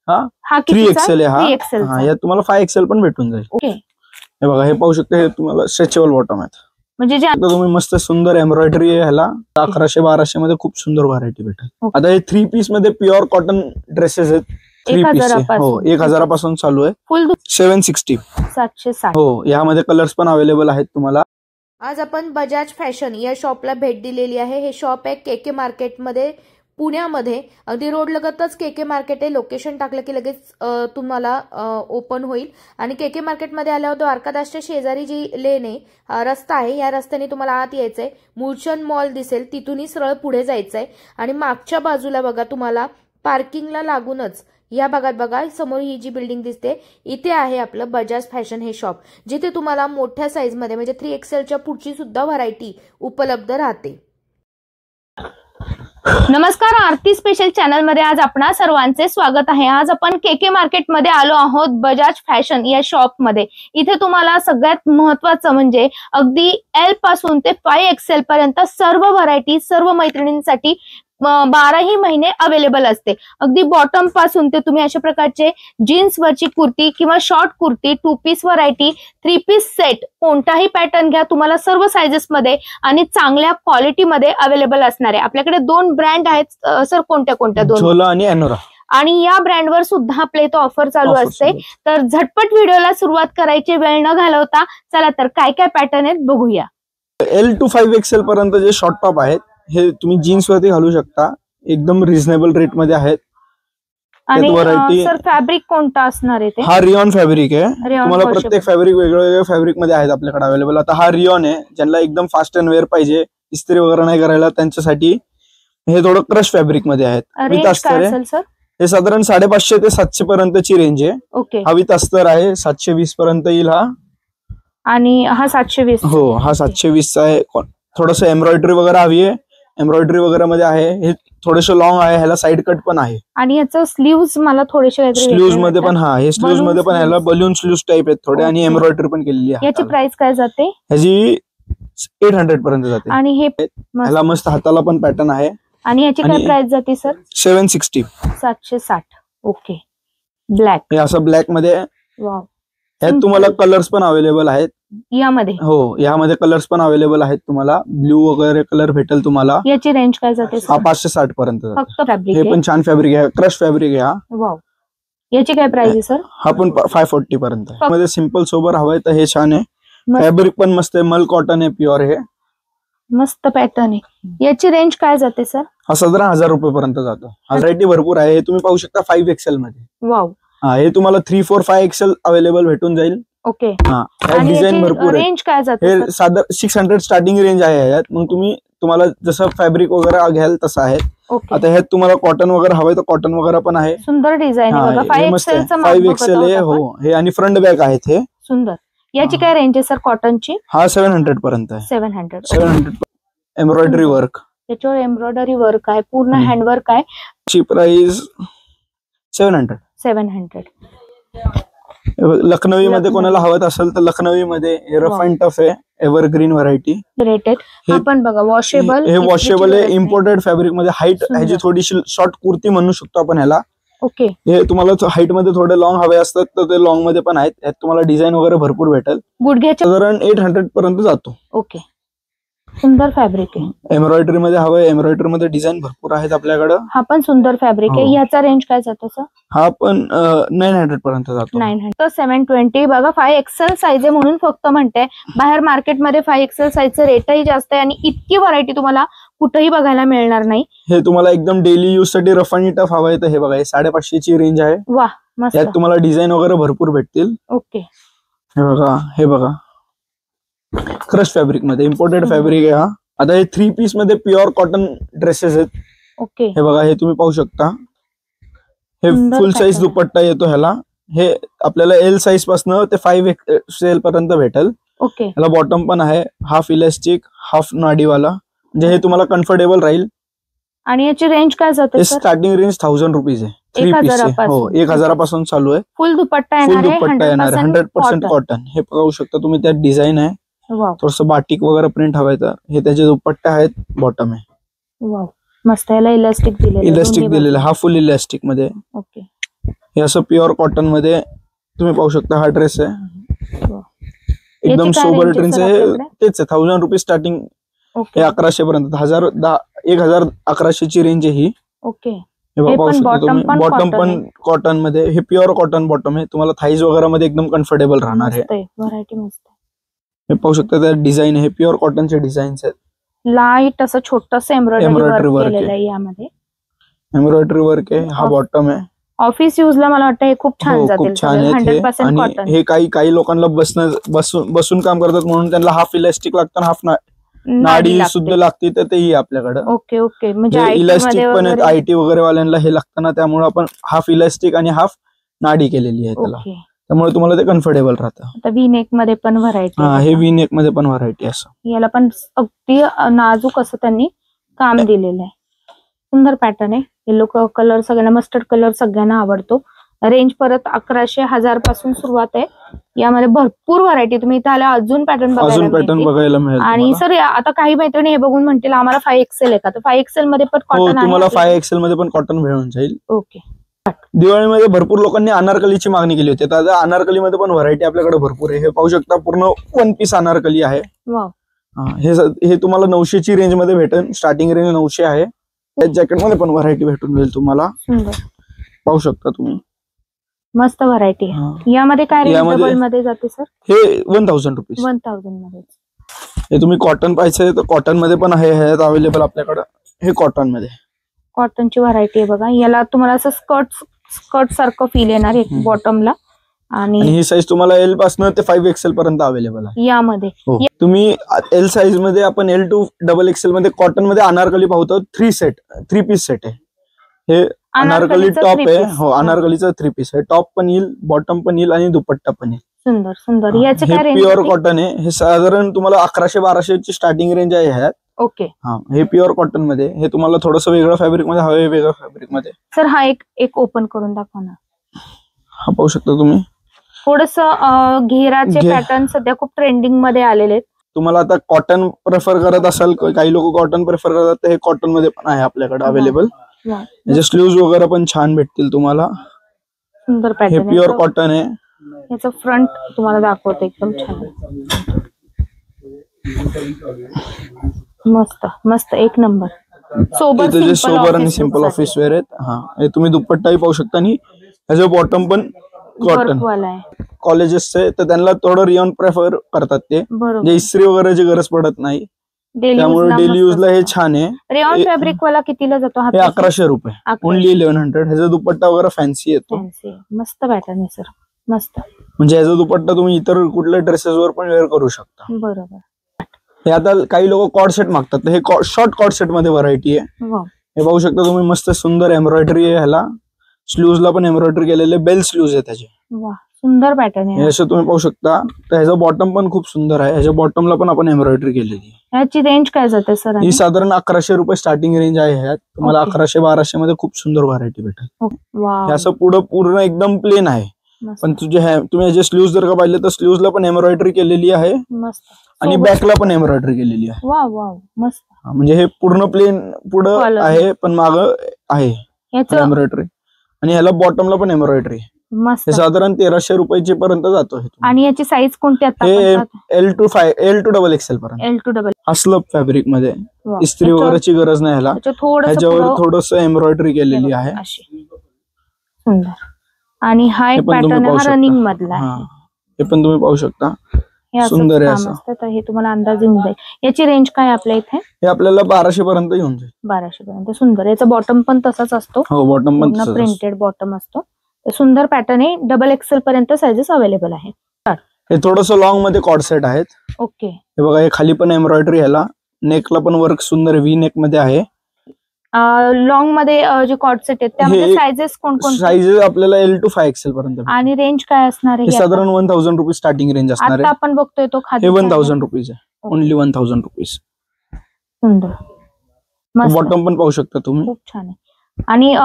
हा 3XL आहे हा. 3XL हा यात तुम्हाला 5XL पण भेटून जाईल. ओके, हे बघा, हे पाहू शकता, हे तुम्हाला स्ट्रेचेबल बॉटम आहेत. म्हणजे जे तुम्ही मस्त सुंदर एम्ब्रॉयडरी आहे ह्याला. 1100-1200 मध्ये खूप सुंदर व्हरायटी भेटेल. आता हे 3 पीस मध्ये प्युअर कॉटन ड्रेसेस आहेत. 3 पीस हो 1000 पासून चालू आहे. फुल 760 760 हो. यामध्ये कलर्स पण अवेलेबल आहेत तुम्हाला. आज आपण बजाज फॅशन या शॉपला भेट दिलेली आहे. हे शॉप आहे केके मार्केटमध्ये, पुण्यामध्ये. अगदी रोड लगतच केके मार्केट आहे. लोकेशन टाकलं की लगेच तुम्हाला ओपन होईल. आणि केके मार्केटमध्ये आल्यावर द्वारकादासच्या शेजारी जी लेन आहे, रस्ता आहे, या रस्त्याने तुम्हाला आत यायचंय. मूलचंद मॉल दिसेल, तिथूनही सरळ पुढे जायचंय. आणि मागच्या बाजूला बघा, तुम्हाला पार्किंगला लागूनच या भागात बघा, समोर ही जी बिल्डिंग दिसते, इथे आहे आपलं बजाज फॅशन हे शॉप, जिथे तुम्हाला मोठ्या साईजमध्ये म्हणजे 3XLच्या पुढची सुद्धा व्हरायटी उपलब्ध राहते. नमस्कार, आरती स्पेशल चॅनल मध्ये आज आपणा सर्वांचे स्वागत आहे. आज आपण केके मार्केट मध्ये आलो आहोत, बजाज फॅशन या शॉप मध्ये. इथे तुम्हाला सगळ्यात महत्वाचं म्हणजे अगदी L पासून ते 5XL पर्यंत सर्व व्हरायटी सर्व मैत्रिणींसाठी 12ही महिने अवेलेबल असते. अगदी बॉटम पासून ते तुम्ही अशा प्रकारचे जीन्स वरची कुर्ती किंवा short kurti, 2 piece variety, 3 piece set, कोणताही पॅटर्न घ्या, तुम्हाला सर्व साइजेस मध्ये आणि चांगल्या क्वालिटी मध्ये अवेलेबल असणार आहे. आपल्याकडे 2 ब्रँड आहेत सर, कोणत्या कोणत्या? 2 झोला आणि अनोरा. आणि या ब्रँडवर सुद्धा आपल्या इथं ऑफर चालू असते. तर झटपट व्हिडिओला सुरुवात करायची वेळ न घालवता चला तर काय काय पॅटर्न आहेत बघूया. L to 5XL पर्यंत जे शॉर्ट टॉप आहेत, हे तुम्ही जीन्स वरती घालू शकता. एकदम रिझनेबल रेट मध्ये आहेत. आणि सर फॅब्रिक कोणता असणार आहे ते? हा रिऑन फॅब्रिक आहे. तुम्हाला प्रत्येक फॅब्रिक वेगवेगळ्या फॅब्रिक मध्ये आहेत आपल्याकडे अवेलेबल. आता हा रिऑन आहे, ज्यांना एकदम फास्ट अँड वेअर पाहिजे, इस्त्री वगैरे नाही करायला, त्यांच्यासाठी हे थोडं क्रश फॅब्रिक मध्ये आहेत. विथ अस्तर आहे. हे साधारण 550 ते 700 पर्यंतची रेंज आहे. ओके. हा विथ अस्तर आहे, 720 पर्यंत येईल हा. आणि हा 720? हो, हा 720 चा आहे. थोडस एम्ब्रॉयडरी वगैरे हवी आहे, एम्ब्रॉयडरी वगैरे मध्ये आहे. हे थोडेसे लॉंग आहे, ह्याला साइड कट पण आहे. आणि याचं स्लीव्स मला थोडेसे स्लीव्स मध्ये पण, हा हे स्लीव्स मध्ये पण ह्याला बलून स्लीव्स टाइप आहेत थोडे, आणि एम्ब्रॉयडरी पण केलेली आहे. याची प्राइस काय जाते? ह्याची 800 पर्यंत जाते. आणि हे ह्याला मस्त हाताला पण पॅटर्न आहे. आणि याची काय प्राइस जाते सर? 760. 760. ओके. ब्लॅक, हे असं ब्लॅक मध्ये. वाव. यात तुम्हाला कलर्स पण अवेलेबल आहेत यामध्ये. हो, यामध्ये कलर्स पण अवेलेबल आहेत तुम्हाला. ब्ल्यू वगैरे कलर भेटेल तुम्हाला. याची रेंज काय जाते? हा 560 पर्यंत. फक्त फॅब्रिक? हे पण छान फॅब्रिक आहे, क्रश फॅब्रिक आहे. वाव. याची काय प्राइस आहे सर? हा पण 540 पर्यंत. मध्ये सिंपल सोबर हवंय तर हे छान आहे. फॅब्रिक पण मस्त आहे, मल कॉटन आहे, प्युअर. हे मस्त पॅटर्न आहे. याची रेंज काय जाते सर? हा 17,000 रुपये पर्यंत जातो. हा व्हरायटी भरपूर आहे. हे तुम्ही पाहू शकता 5XL मध्ये. वाव. हा हे तुम्हाला 3, 4, 5XL अवेलेबल भेटून जाईल. ओके. हा डिझाईन भरपूर आहे. रेंज काय जाते? हे साधारण 600 स्टार्टिंग रेंज आहे यात. मग तुम्हाला जसं फॅब्रिक वगैरे घ्याल तसं आहे. आता ह्यात तुम्हाला कॉटन वगैरे हवंय तर कॉटन वगैरे पण आहे. सुंदर डिझाइन आहे बघा. 5XL आहे. हो, हे आणि फ्रंट बॅक आहेत हे. सुंदर. याची काय रेंज आहे सर कॉटनची? हा 700 पर्यंत आहे. 700. एम्ब्रॉयडरी वर्क, त्याच्यावर एम्ब्रॉयडरी वर्क आहे, पूर्ण हँडवर्क आहे. ची प्राइस 700. लखनवी मध्ये कोणाला हवत असेल तर लखनवी मध्ये रफ अँड टफ आहे, एव्हरग्रीन व्हरायटी. रेटेड. हे पण बघा वॉशेबल. हे वॉशेबल आहे, इम्पोर्टेड फॅब्रिक मध्ये. हाईट ह्याची थोडीशी शॉर्ट कुर्ती म्हणू शकतो आपण ह्याला. ओके. हे तुम्हाला हाईट मध्ये थोडे लॉंग हवे असतात तर ते लॉंग मध्ये पण आहेत. यात तुम्हाला डिझाईन वगैरे भरपूर भेटेल. गुडघ्याच्या साधारण 800 पर्यंत जातो. ओके. सुंदर फॅब्रिक आहे. एम्ब्रॉयडरी मध्ये हवंय, एम्ब्रॉयडरी मध्ये डिझाईन भरपूर आहेत आपल्याकडे. हा पण सुंदर फॅब्रिक आहे. याचा रेंज काय जातो सर? हा पण 900 पर्यंत जातो. 900. तर 720 बघा. 5XL साईज आहे म्हणून फक्त म्हणते. बाहेर मार्केटमध्ये 5XL साईजचं रेटही जास्त आहे आणि इतकी व्हरायटी तुम्हाला कुठेही बघायला मिळणार नाही. हे तुम्हाला एकदम डेली यूज साठी रफ आणि टफ हवंय तर हे बघा, हे 550 ची रेंज आहे. वा, मस्त. यात तुम्हाला डिझाईन वगैरे भरपूर भेटतील. ओके. हे बघा क्रश फॅब्रिक मध्ये, इम्पोर्टेड फॅब्रिक आहे हा. आता हे 3 पीस मध्ये प्युअर कॉटन ड्रेसेस आहेत. ओके. हे बघा, हे तुम्ही पाहू शकता. हे फुल साईज दुपट्टा येतो ह्याला. हे आपल्याला L साईज पासून ते 5XL पर्यंत भेटेल. ओके. ह्याला बॉटम पण आहे, हाफ इलास्टिक हाफ नाडीवाला, म्हणजे हे तुम्हाला कम्फर्टेबल राहील. आणि याची रेंज काय जाते? स्टार्टिंग रेंज 1000 रुपीज आहे. 3 पीस आहे. हो, 1000 पासून चालू आहे. फुल दुपट्टा येणार आहे, 100% कॉटन. हे पाहू शकता तुम्ही, त्यात डिझाईन आहे. थोडस बाटिक वगैरे प्रिंट हवाय तर हे त्याचे दुपट्टे आहेत, बॉटम आहे. वाव, मस्त. याला इलास्टिक दिलेलं हा फुल इलास्टिक मध्ये. ओके. हे असं प्युअर कॉटन मध्ये तुम्ही पाहू शकता. हा ड्रेस आहे एकदम सोबर ड्रेस आहे. तेच आहे 1000 रुपये स्टार्टिंग. हे 1100 पर्यंत 1100 ची रेंज आहे ही. ओके. हे पाहू शकता तुम्ही. बॉटम पण कॉटन मध्ये. हे प्युअर कॉटन बॉटम आहे. तुम्हाला थाईज वगैरे मध्ये एकदम कम्फर्टेबल राहणार आहे. व्हरायटी मस्त. हे पाहू शकता त्या डिझाईन आहे. प्युअर कॉटनचे डिझाईन्स आहेत. लाईट असं छोटस एम्ब्रॉयडरी वर्क केलेलं आहे यामध्ये. एम्ब्रॉयडरी वर्क आहे. हा बॉटम आहे. ऑफिस यूजला मला वाटतं हे खूप छान जातील. खूप छान आहे. आणि हे काही लोकांना बसून काम करतात म्हणून त्यांना हाफ इलास्टिक लागतं, हाफ नाडी सुद्धा लागते, तर तेही आपल्याकडे. Okay okay. म्हणजे इलास्टिक पण आयटी वगैरे वाल्यांना हे लागतं ना, त्यामुळे आपण हाफ इलास्टिक आणि हाफ नाडी केलेली आहे त्याला. त्यामुळे तुम्हाला ते कम्फर्टेबल राहतं. आता व्ही नेक मध्ये पण व्हरायटी. हे व्ही नेक मध्ये पण व्हरायटी असं. याला पण अगदी नाजूक असं त्यांनी काम दिलेलं आहे. सुंदर पॅटर्न आहे. येलो कलर सगळ्यांना, मस्टर्ड कलर सगळ्यांना आवडतो. रेंज परत 1100-1000 पासून सुरुवात आहे. यामध्ये भरपूर व्हरायटी. तुम्ही इथे आला अजून पॅटर्न बघायला मिळेल. आणि सर आता काही मैत्रिणी हे बघून म्हणतील आम्हाला 5XL आहे का, तर 5XL मध्ये पण कॉटन आहे. तुम्हाला 5XL मध्ये पण कॉटन मिळून जाईल. ओके. दिवाळीमध्ये भरपूर लोकांनी अनारकलीची मागणी केली होती. तर अनारकलीमध्ये पण व्हरायटी आपल्याकडे भरपूर आहे. हे पाहू शकता पूर्ण 1 पीस अनारकली आहे. हे तुम्हाला 900 ची रेंज मध्ये भेटेल. स्टार्टिंग रेंज 900 आहे. त्या जॅकेट मध्ये पण व्हरायटी भेटून जाईल तुम्हाला. पाहू शकता तुम्ही. मस्त व्हरायटी आहे. यामध्ये काय रेंज मध्ये जाते सर? हे 1000 रुपये. 1000 मध्ये. हे तुम्ही कॉटन पाहिजे तर कॉटन मध्ये पण आहे अवेलेबल आपल्याकडे. हे कॉटन मध्ये कॉटनची व्हरायटी आहे बघा. याला तुम्हाला असं स्कर्ट सारखं फील येणार आहे बॉटमला. आणि ही साईज तुम्हाला एल पासून ते 5XL पर्यंत अवेलेबल आहे यामध्ये. तुम्ही एल साईज मध्ये आपण L to XXL मध्ये कॉटन मध्ये अनारकली पाहतो. 3 पीस सेट आहे. हे अनारकली टॉप आहे. हो, अनारकलीचा 3 पीस आहे. टॉप पण येईल, बॉटम पण येईल आणि दुपट्टा पण येईल. सुंदर सुंदर. याचे काय रेंज? प्युअर कॉटन आहे. हे साधारण तुम्हाला 1100-1200 ची स्टार्टिंग रेंज आहे ह्यात. ओके. हे प्युअर कॉटन मध्ये. हे तुम्हाला थोडंसं वेगळं फॅब्रिक मध्ये हवं, वेगळं फॅब्रिक मध्ये. सर हा एक ओपन करून दाखवा ना. हा पाहू शकता तुम्ही. थोडस घेराचे पॅटर्न सध्या खूप ट्रेंडिंग मध्ये आलेले आहेत. तुम्हाला आता कॉटन प्रेफर करत असाल, काही लोक कॉटन प्रेफर करतात, तर हे कॉटन मध्ये पण आहे आपल्याकडे अवेलेबल. याचे स्लीव्ज वगैरे पण छान भेटतील तुम्हाला. सुंदर पॅटर्न. हे प्युअर कॉटन आहे. याचं फ्रंट तुम्हाला दाखवते एकदम छान. मस्त मस्त एक नंबर. सोबर आणि सिंपल ऑफिस वेअर आहेत. हे तुम्ही दुपट्टाही पाहू शकता. आणि ह्याचं बॉटम पण कॉटन. कॉलेजेसचे तर त्यांना थोडं रिऑन प्रेफर करतात ते, म्हणजे इस्त्री वगैरेची गरज पडत नाही, त्यामुळे डेली यूजला हे छान आहे. रेऑन फॅब्रिक वाला कितीला जातो? हे 1100 रुपये. ओनली 1100. ह्याचा दुपट्टा वगैरे फॅन्सी येतो. मस्त पॅटर्न आहे सर. मस्त. म्हणजे ह्याचा दुपट्टा तुम्ही इतर कुठल्या ड्रेसेस वर पण वेअर करू शकता. बरोबर. हे आता काही लोक कॉर्ड सेट मागतात, तर हे शॉर्ट कॉर्ड सेट मध्ये व्हरायटी आहे. हे पाहू शकता तुम्ही. मस्त सुंदर एम्ब्रॉयडरी आहे ह्याला. स्लीव्हजला पण एम्ब्रॉयडरी केलेले, बेल स्लीव्ज आहे त्याचे. सुंदर पॅटर्न आहे. असं तुम्ही पाहू शकता. तर ह्याचा बॉटम पण खूप सुंदर आहे. ह्याच्या बॉटमला पण आपण एम्ब्रॉयडरी केलेली आहे. ह्याची रेंज काय जाते सर? ही साधारण 1100 रुपये स्टार्टिंग रेंज आहे. ह्यात तुम्हाला 1100-1200 मध्ये खूप सुंदर व्हरायटी भेटेल. हे असं पूर्ण एकदम प्लेन आहे. पण तुम्ही याचे स्लीव्ज जर का पाहिले तर स्लीव्जला पण एम्ब्रॉयडरी केलेली आहे. आणि बॅकला पण एम्ब्रॉयडरी केलेली आहे. मस्त. म्हणजे हे पूर्ण प्लेन पुढं आहे, पण माग आहे एम्ब्रॉयडरी. आणि ह्याला बॉटमला पण एम्ब्रॉयडरी. हे साधारण 1300 रुपयाची पर्यंत जातो. आणि याची साईज कोणती? L to XXL पर्यंत. असलं फॅब्रिक मध्ये इस्त्री वगैरेची गरज नाही ह्याला. ह्याच्यावर थोडस एम्ब्रॉयडरी केलेली आहे. सुंदर. आणि हा एक पॅटर्न हा रनिंग मधला आहे. हे पण तुम्ही पाहू शकता. सुंदर आहे असं. हे तुम्हाला अंदाज येऊन जाईल. याची रेंज काय आपल्या इथे? हे आपल्याला 1200 पर्यंत येऊन जाईल. 1200 पर्यंत. सुंदर. याचा बॉटम पण तसाच असतो. हो, बॉटम पण प्रिंटेड बॉटम असतो. सुंदर पॅटर्न आहे. XXL पर्यंत साइजेस अवेलेबल आहे. हे थोडस लॉंग मध्ये कॉर्ड सेट आहेत. ओके. हे बघा, हे खाली पण एम्ब्रॉयडरी. ह्याला नेकला पण वर्क सुंदर व्ही नेक मध्ये आहे. लॉंग मध्ये जे कॉर्ड सेट आहेत त्यामध्ये साइजेस कोणकोणते? साइजेस आपल्याला L to 5XL पर्यंत. आणि रेंज काय असणार आहे? साधारण 1000 रुपये स्टार्टिंग रेंज असणार आहे. आता आपण बघतोय तो खाली 1000 रुपीज आहे. Only 1000 rupees. सुंदर. बॉटम पण पाहू शकता तुम्ही. खूप छान आहे. आणि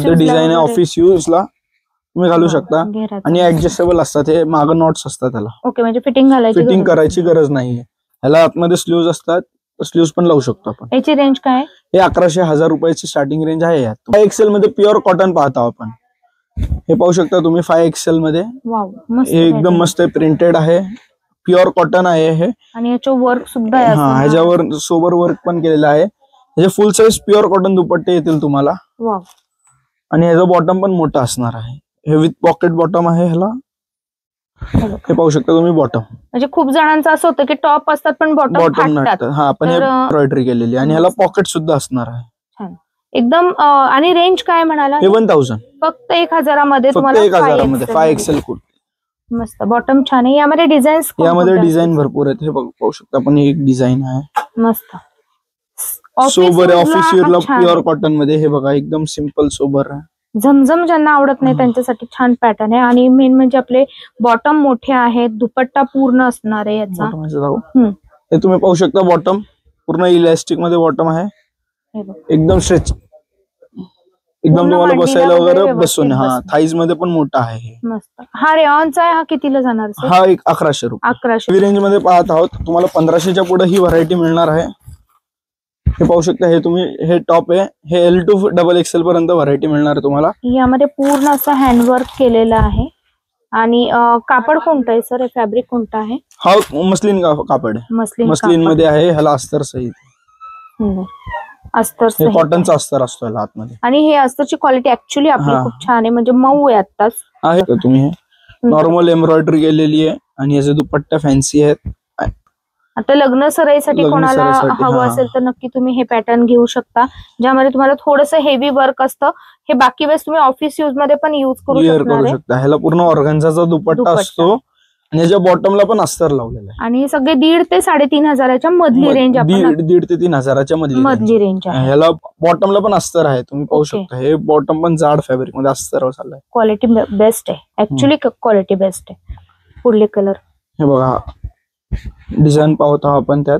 डिझाईन आहे. ऑफिस यूजला तुम्ही घालू शकता. आणि ऍडजस्टेबल असतात. हे मागं नॉट्स असतात त्याला. ओके. म्हणजे फिटिंग करायची गरज नाहीये. ह्याला आतमध्ये स्लीव्ज असतात. स्लीव्स पण लावू शकतो आपण. याची रेंज काय आहे? हे 1100-1000 रुपयाची स्टार्टिंग रेंज आहे यात. 5XL मध्ये प्युअर कॉटन पाहता आपण. हे पाहू शकता तुम्ही 5XL मध्ये. वाव, मस्त. हे एकदम मस्त प्रिंटेड आहे, प्युअर कॉटन आहे हे. आणि याच्यावर वर्क सुद्धा आहे. ह्याच्यावर सोबर वर्क पण केलेलं आहे. ह्याचे फुल साईज प्युअर कॉटन दुपट्टे येतील तुम्हाला. वाव. आणि ह्याचा बॉटम पण मोठा असणार आहे. हे विथ पॉकेट बॉटम आहे ह्याला. हे पाहू शकता तुम्ही बॉटम. म्हणजे खूप जणांचं असं होतं की टॉप असतात पण बॉटम नसतात. हा, पण एम्ब्रॉयडरी केलेली आणि ह्याला पॉकेट सुद्धा असणार आहे. एकदम. आणि रेंज काय म्हणाला? 1000. फक्त 1000 मध्ये तुम्हाला 1000 मध्ये 5XL कुर्ती. मस्त. बॉटम छान आहे. यामध्ये डिझाईन भरपूर आहेत. हे पाहू शकता आपण, एक डिझाईन आहे मस्त. सोबर ऑफिस वेअरला प्युअर कॉटन मध्ये. हे बघा एकदम सिंपल सोबर आहे. झमझम ज्यांना आवडत नाही त्यांच्यासाठी छान पॅटर्न आहे. आणि मेन म्हणजे आपले बॉटम मोठे आहेत, दुपट्टा पूर्ण असणार आहे याचा. हे तुम्ही पाहू शकता, बॉटम पूर्ण इलास्टिक मध्ये बॉटम आहे. एकदम स्ट्रेच, एकदम तुम्हाला बसायला वगैरे बसून. थाईज मध्ये पण मोठा आहे. मस्त. हा रेऑनचा आहे. हा कितीला जाणार? हा एक 1100 रुपये. 1100 रेंज मध्ये पाहत आहोत. तुम्हाला 1500च्या पुढे ही व्हरायटी मिळणार आहे. हे पाहू शकता, हे तुम्ही हे टॉप आहे. हे L to XXL पर्यंत व्हरायटी मिळणार आहे तुम्हाला. यामध्ये पूर्ण असं हँडवर्क केलेलं आहे. आणि कापड कोणतं आहे सर? फॅब्रिक कोणतं आहे? हा मस्लिन कापड आहे. मस्लिन मध्ये आहे. ह्याला अस्तर सहित अस्तर, कॉटनचा अस्तर असतो ह्याला आतमध्ये. आणि हे अस्तरची क्वालिटी ऍक्च्युली आपली खूप छान आहे, म्हणजे मऊ आहे आत्ताच आहे. तुम्ही हे नॉर्मल एम्ब्रॉयडरी केलेली आहे आणि याचे दुपट्टा फॅन्सी आहेत. आता लग्न सराईसाठी कोणाला हवं असेल तर नक्की तुम्ही हे पॅटर्न घेऊ शकता, ज्यामध्ये तुम्हाला थोडंसं हेवी वर्क असतं. हे बाकी वेळेस तुम्ही ऑफिस यूज मध्ये पण यूज करू शकता. ह्याला पूर्ण ऑर्गन्झाचा दुपट्टा असतो आणि याच्या बॉटमला पण अस्तर लावलेला आहे. आणि सगळे 1,500 ते 3,500च्या मधली रेंज. 1,500 ते 3,000च्या मधली रेंज आहे. ह्याला बॉटमला पण अस्तर आहे. तुम्ही पाहू शकता, हे बॉटम पण जाड फॅब्रिक मध्ये अस्तर चाललंय. क्वालिटी बेस्ट आहे. ऍक्च्युली क्वालिटी बेस्ट आहे. पुढले कलर हे बघा, डिझाईन पाहतो आपण त्यात.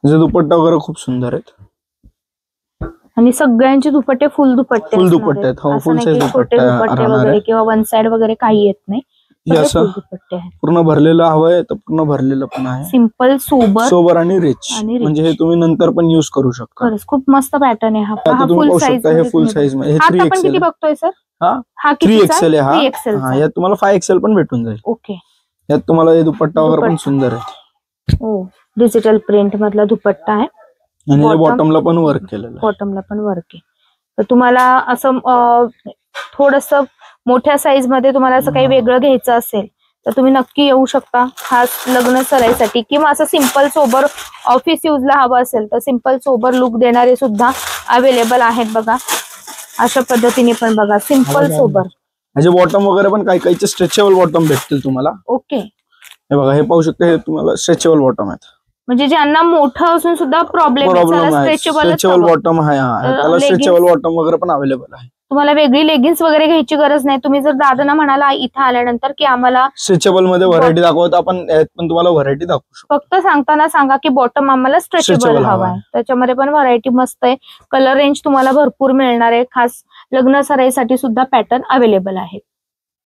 दुपट्टा वगैरे खूप सुंदर आहेत. आणि सगळ्यांचे दुपट्टे फुल दुपट्टे आहेत. हो, फुल साईज दुपट्टे वगैरे किंवा वन साइड वगैरे काही येत नाही. दुपट्टे पूर्ण भरलेलं हवंय तर पूर्ण भरलेलं पण आहे. सिंपल सोबर आणि रिच. म्हणजे हे तुम्ही नंतर पण युज करू शकता. खरंच खूप मस्त पॅटर्न आहे. हा फुल साईज. हे फुल साईज मध्ये 3XL किती बघतोय सर? हा 3XL आहे. हा यात तुम्हाला 5XL पण भेटून जाईल. ओके. यात तुम्हाला हे दुपट्टा वगैरे पण सुंदर आहे. हो, डिजिटल प्रिंट मधला दुपट्टा आहे. आणि बॉटमला पण वर्क केलेलं. बॉटमला पण वर्क आहे. तर तुम्हाला असं थोडस मोठ्या साईज मध्ये तुम्हाला असं काही वेगळं घ्यायचं असेल तर तुम्ही नक्की येऊ शकता. खास लग्न सराईसाठी किंवा असं सिंपल सोबर ऑफिस यूजला हवं असेल तर सिंपल सोबर लुक देणारे सुद्धा अवेलेबल आहेत. बघा अशा पद्धतीने पण बघा, सिंपल सोबर. म्हणजे बॉटम वगैरे पण काही काहीचे स्ट्रेचेबल बॉटम भेटतील तुम्हाला. ओके. हे बघा, हे पाहू शकता, हे तुम्हाला स्ट्रेचेबल बॉटम आहेत. म्हणजे ज्यांना मोठं असून सुद्धा प्रॉब्लेम आहे, स्ट्रेचेबल बॉटम आहे. त्याला स्ट्रेचेबल बॉटम वगैरे पण अवेलेबल आहे. तुम्हाला वेगळी लेगिन्स वगैरे घ्यायची गरज नाही. तुम्ही जर दादांना म्हणाला इथं आल्यानंतर की आम्हाला स्ट्रेचेबल मध्ये व्हरायटी दाखवत, आपण पण तुम्हाला व्हरायटी दाखवू शकतो. फक्त सांगताना सांगा की बॉटम आम्हाला स्ट्रेचेबल हवा आहे. त्याच्यामध्ये पण व्हरायटी मस्त आहे. कलर रेंज तुम्हाला भरपूर मिळणार आहे. खास लग्न सराईसाठी सुद्धा पॅटर्न अवेलेबल आहेत.